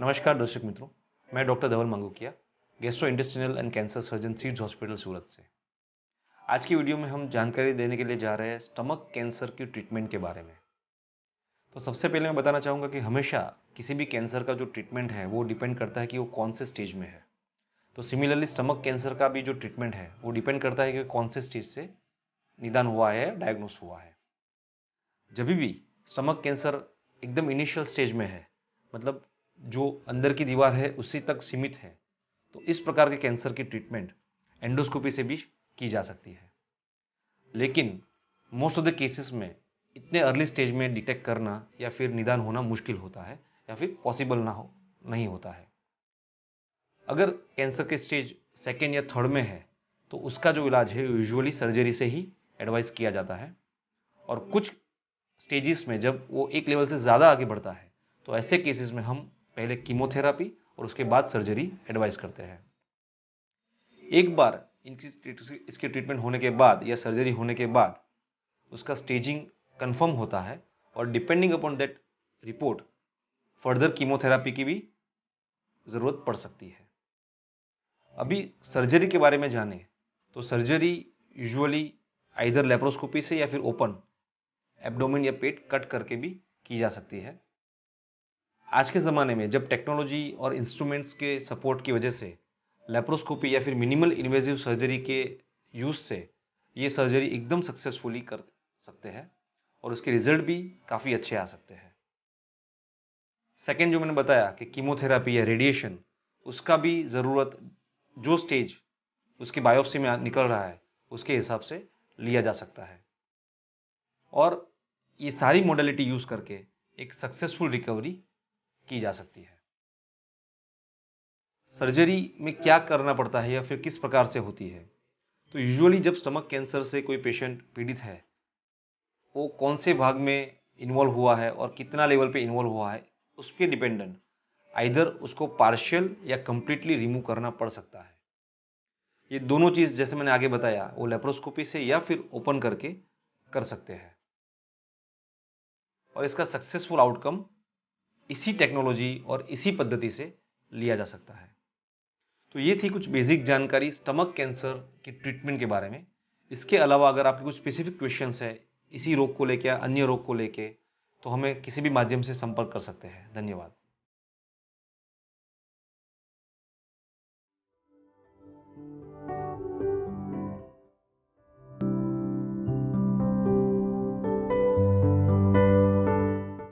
नमस्कार दर्शक मित्रों, मैं doctor Dhaval Mangukiya, gastrointestinal and cancer surgeon seeds hospital Surat से। आज की वीडियो में हम जानकारी देने के लिए जा रहे हैं स्टमक कैंसर की ट्रीटमेंट के बारे में। तो सबसे पहले मैं बताना चाहूँगा कि हमेशा किसी भी कैंसर का जो ट्रीटमेंट है वो डिपेंड करता है कि वो कौन से स्टेज में है। तो सिमिलरली स्टमक कैंसर का भी जो ट्रीटमेंट है वो डिपेंड करता है कि कौन से स्टेज से निदान हुआ है या डायग्नोस हुआ है। जब भी स्टमक कैंसर एकदम इनिशियल स्टेज में है, मतलब जो अंदर की दीवार है उसी तक सीमित है, तो इस प्रकार के कैंसर की ट्रीटमेंट एंडोस्कोपी से भी की जा सकती है। लेकिन मोस्ट ऑफ द केसेस में इतने अर्ली स्टेज में डिटेक्ट करना या फिर निदान होना मुश्किल होता है या फिर पॉसिबल नहीं होता है। अगर कैंसर के स्टेज सेकेंड या थर्ड में है तो उसका जो इलाज है यूजुअली सर्जरी से ही एडवाइस किया जाता है। और कुछ स्टेजेस में जब वो एक लेवल से ज़्यादा आगे बढ़ता है तो ऐसे केसेस में हम पहले कीमोथेरापी और उसके बाद सर्जरी एडवाइस करते हैं। एक बार इसकी ट्रीटमेंट होने के बाद या सर्जरी होने के बाद उसका स्टेजिंग कंफर्म होता है और depending upon that report further chemotherapy की भी ज़रूरत पड़ सकती है। अभी सर्जरी के बारे में जाने तो सर्जरी यूजुअली आइदर लेप्रोस्कोपी से या फिर ओपन एब्डोमेन या पेट कट करके भी की जा सकती है। आज के ज़माने में जब टेक्नोलॉजी और इंस्ट्रूमेंट्स के सपोर्ट की वजह से लेप्रोस्कोपी या फिर मिनिमल इन्वेजिव सर्जरी के यूज़ से ये सर्जरी एकदम सक्सेसफुली कर सकते हैं और उसके रिजल्ट भी काफ़ी अच्छे आ सकते हैं। सेकेंड जो मैंने बताया कि कीमोथेरापी या रेडिएशन, उसका भी ज़रूरत जो स्टेज उसकी बायोप्सी में निकल रहा है उसके हिसाब से लिया जा सकता है और ये सारी मोडेलिटी यूज़ करके एक सक्सेसफुल रिकवरी की जा सकती है। सर्जरी में क्या करना पड़ता है या फिर किस प्रकार से होती है, तो यूजुअली जब स्टमक कैंसर से कोई पेशेंट पीड़ित है, वो कौन से भाग में इन्वॉल्व हुआ है और कितना लेवल पे इन्वॉल्व हुआ है उस पर डिपेंडेंट आइदर उसको पार्शियल या कंप्लीटली रिमूव करना पड़ सकता है। ये दोनों चीज़ जैसे मैंने आगे बताया वो लेप्रोस्कोपी से या फिर ओपन करके कर सकते हैं और इसका सक्सेसफुल आउटकम इसी टेक्नोलॉजी और इसी पद्धति से लिया जा सकता है। तो ये थी कुछ बेसिक जानकारी स्टमक कैंसर की ट्रीटमेंट के बारे में। इसके अलावा अगर आपके कुछ स्पेसिफिक क्वेश्चंस है इसी रोग को लेके या अन्य रोग को लेके, तो हमें किसी भी माध्यम से संपर्क कर सकते हैं। धन्यवाद।